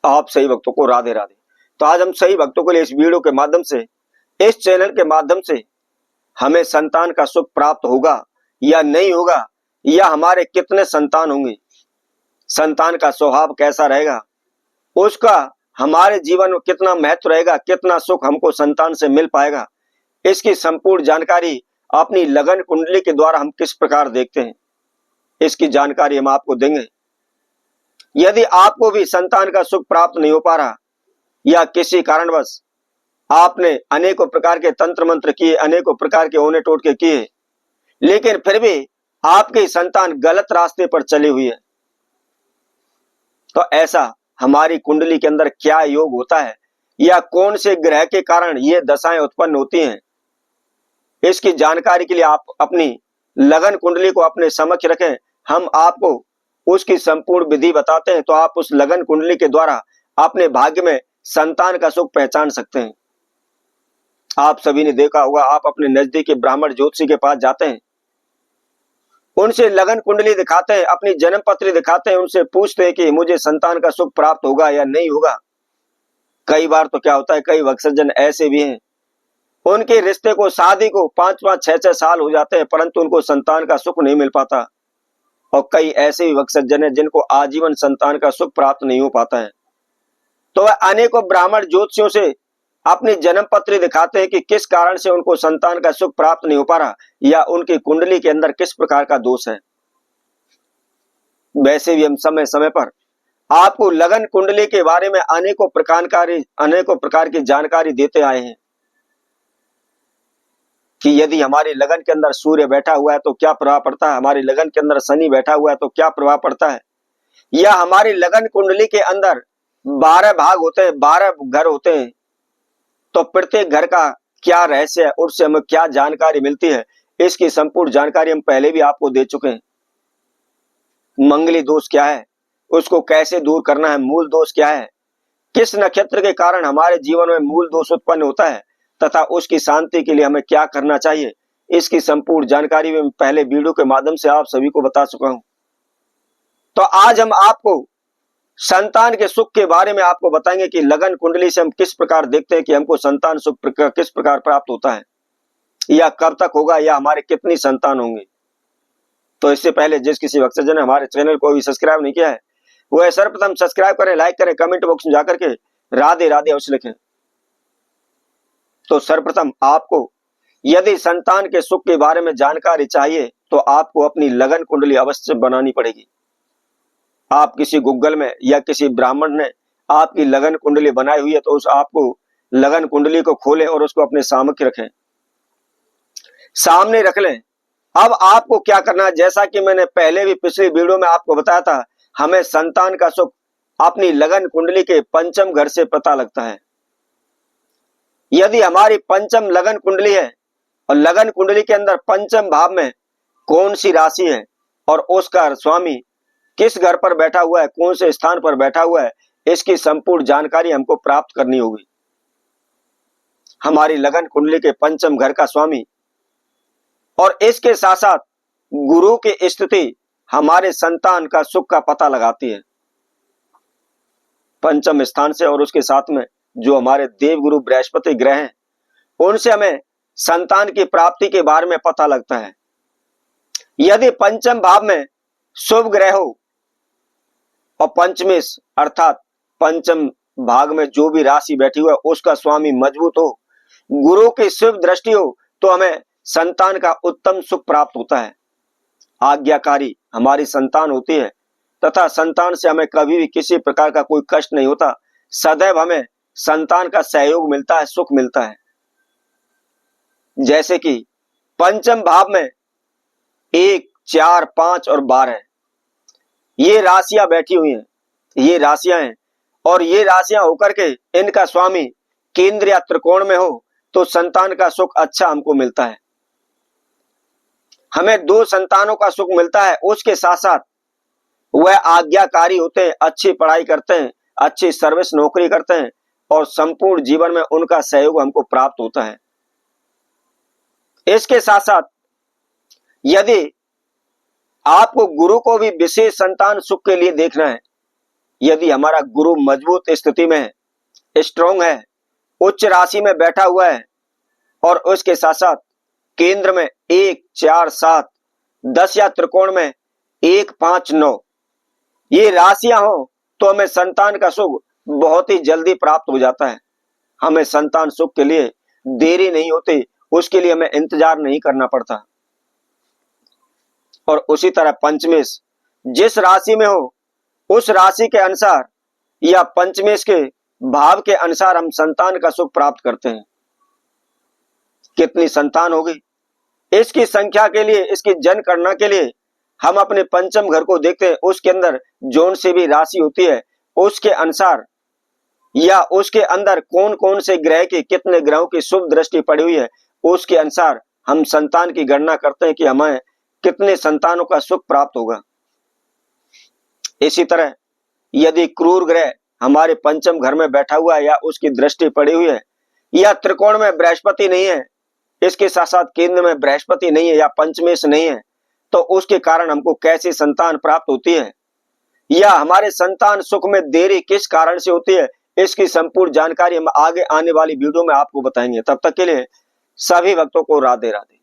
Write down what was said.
आप सही भक्तों को राधे राधे। तो आज हम सही भक्तों के लिए इस वीडियो के माध्यम से, इस चैनल के माध्यम से हमें संतान का सुख प्राप्त होगा या नहीं होगा, या हमारे कितने संतान होंगे, संतान का स्वभाव कैसा रहेगा, उसका हमारे जीवन में कितना महत्व रहेगा, कितना सुख हमको संतान से मिल पाएगा, इसकी संपूर्ण जानकारी अपनी लगन कुंडली के द्वारा हम किस प्रकार देखते हैं, इसकी जानकारी हम आपको देंगे। यदि आपको भी संतान का सुख प्राप्त नहीं हो पा रहा, या किसी कारणवश आपने अनेकों प्रकार के तंत्र मंत्र किए, अनेकों प्रकार के ओने टोटके किए, लेकिन फिर भी आपकी संतान गलत रास्ते पर चली हुई है, तो ऐसा हमारी कुंडली के अंदर क्या योग होता है, या कौन से ग्रह के कारण ये दशाएं उत्पन्न होती हैं, इसकी जानकारी के लिए आप अपनी लगन कुंडली को अपने समक्ष रखें। हम आपको उसकी संपूर्ण विधि बताते हैं, तो आप उस लगन कुंडली के द्वारा अपने भाग्य में संतान का सुख पहचान सकते हैं। आप सभी ने देखा होगा, आप अपने नजदीकी ब्राह्मण ज्योतिषी के पास जाते हैं, उनसे लगन कुंडली दिखाते हैं, अपनी जन्म पत्री दिखाते हैं, उनसे पूछते हैं कि मुझे संतान का सुख प्राप्त होगा या नहीं होगा। कई बार तो क्या होता है, कई वत्सजन ऐसे भी हैं, उनके रिश्ते को, शादी को 5-5, 6-6 साल हो जाते हैं, परंतु उनको संतान का सुख नहीं मिल पाता। और कई ऐसे भी वत्सजन हैं जिनको आजीवन संतान का सुख प्राप्त नहीं हो पाता है। तो वह अनेकों ब्राह्मण ज्योतिषियों से अपनी जन्म पत्री दिखाते हैं कि किस कारण से उनको संतान का सुख प्राप्त नहीं हो पा रहा, या उनकी कुंडली के अंदर किस प्रकार का दोष है। वैसे भी हम समय समय पर आपको लगन कुंडली के बारे में अनेकों प्रकार की जानकारी देते आए हैं कि यदि हमारी लगन के अंदर सूर्य बैठा हुआ है तो क्या प्रभाव पड़ता है, हमारी लगन के अंदर शनि बैठा हुआ है तो क्या प्रभाव पड़ता है, या हमारी लगन कुंडली के अंदर 12 भाग होते हैं, 12 घर होते हैं, तो प्रत्येक घर का क्या रहस्य है, उससे हमें क्या जानकारी मिलती है, इसकी संपूर्ण जानकारी हम पहले भी आपको दे चुके हैं। मंगली दोष क्या है, उसको कैसे दूर करना है, मूल दोष क्या है, किस नक्षत्र के कारण हमारे जीवन में मूल दोष उत्पन्न होता है, तथा उसकी शांति के लिए हमें क्या करना चाहिए, इसकी संपूर्ण जानकारी मैं पहले वीडियो के माध्यम से आप सभी को बता चुका हूं। तो आज हम आपको संतान के सुख के बारे में आपको बताएंगे कि लगन कुंडली से हम किस प्रकार देखते हैं कि हमको संतान सुख किस प्रकार प्राप्त होता है, या कब तक होगा, या हमारे कितनी संतान होंगे। तो इससे पहले जिस किसी वत्सजन ने हमारे चैनल को भी सब्सक्राइब नहीं किया है, वह सर्वप्रथम सब्सक्राइब करें, लाइक करें, कमेंट बॉक्स में जाकर के राधे राधे अवश्य लिखें। तो सर्वप्रथम आपको यदि संतान के सुख के बारे में जानकारी चाहिए, तो आपको अपनी लगन कुंडली अवश्य बनानी पड़ेगी। आप किसी गूगल में या किसी ब्राह्मण ने आपकी लगन कुंडली बनाई हुई है, तो उस आपको लगन कुंडली को खोलें और उसको अपने सामने रखें, सामने रख लें। अब आपको क्या करना है, जैसा कि मैंने पहले भी पिछली वीडियो में आपको बताया था, हमें संतान का सुख अपनी लगन कुंडली के पंचम घर से पता लगता है। यदि हमारी पंचम लगन कुंडली है और लगन कुंडली के अंदर पंचम भाव में कौन सी राशि है और उसका स्वामी किस घर पर बैठा हुआ है, कौन से स्थान पर बैठा हुआ है, इसकी संपूर्ण जानकारी हमको प्राप्त करनी होगी। हमारी लगन कुंडली के पंचम घर का स्वामी और इसके साथ साथ गुरु की स्थिति हमारे संतान का सुख का पता लगाती है पंचम स्थान से, और उसके साथ में जो हमारे देवगुरु बृहस्पति ग्रह हैं, उनसे हमें संतान की प्राप्ति के बारे में पता लगता है। यदि पंचम भाव में शुभ ग्रह हो और पंचमी अर्थात पंचम भाग में जो भी राशि बैठी हुई है उसका स्वामी मजबूत हो, गुरु की शुभ दृष्टि हो, तो हमें संतान का उत्तम सुख प्राप्त होता है। आज्ञाकारी हमारी संतान होती है, तथा संतान से हमें कभी भी किसी प्रकार का कोई कष्ट नहीं होता, सदैव हमें संतान का सहयोग मिलता है, सुख मिलता है। जैसे कि पंचम भाव में 1, 4, 5 और 12 ये राशियां बैठी हुई हैं, ये राशियां हैं, और ये राशियां होकर के इनका स्वामी केंद्र या त्रिकोण में हो तो संतान का सुख अच्छा हमको मिलता है। हमें 2 संतानों का सुख मिलता है, उसके साथ साथ वह आज्ञाकारी होते हैं, अच्छी पढ़ाई करते हैं, अच्छी सर्विस नौकरी करते हैं, और संपूर्ण जीवन में उनका सहयोग हमको प्राप्त होता है। इसके साथ साथ यदि आपको गुरु को भी विशेष संतान सुख के लिए देखना है, यदि हमारा गुरु मजबूत स्थिति में है, स्ट्रांग है, उच्च राशि में बैठा हुआ है और उसके साथ साथ केंद्र में 1, 4, 7, 10 या त्रिकोण में 1, 5, 9 ये राशियां हो तो हमें संतान का सुख बहुत ही जल्दी प्राप्त हो जाता है। हमें संतान सुख के लिए देरी नहीं होती, उसके लिए हमें इंतजार नहीं करना पड़ता। और उसी तरह पंचमेश जिस राशि में हो उस राशि के अनुसार या पंचमेश के भाव के अनुसार हम संतान का सुख प्राप्त करते हैं। कितनी संतान होगी इसकी संख्या के लिए, इसकी जनगणना के लिए हम अपने पंचम घर को देखते हैं। उसके अंदर जोन से भी राशि होती है, उसके अनुसार या उसके अंदर कौन कौन से ग्रह की, कितने ग्रहों की शुभ दृष्टि पड़ी हुई है, उसके अनुसार हम संतान की गणना करते हैं कि हमें कितने संतानों का सुख प्राप्त होगा। इसी तरह यदि क्रूर ग्रह हमारे पंचम घर में बैठा हुआ है या उसकी दृष्टि पड़ी हुई है या त्रिकोण में बृहस्पति नहीं है, इसके साथ साथ केंद्र में बृहस्पति नहीं है या पंचमेश नहीं है, तो उसके कारण हमको कैसी संतान प्राप्त होती है या हमारे संतान सुख में देरी किस कारण से होती है, इसकी संपूर्ण जानकारी हम आगे आने वाली वीडियो में आपको बताएंगे। तब तक के लिए सभी भक्तों को राधे राधे।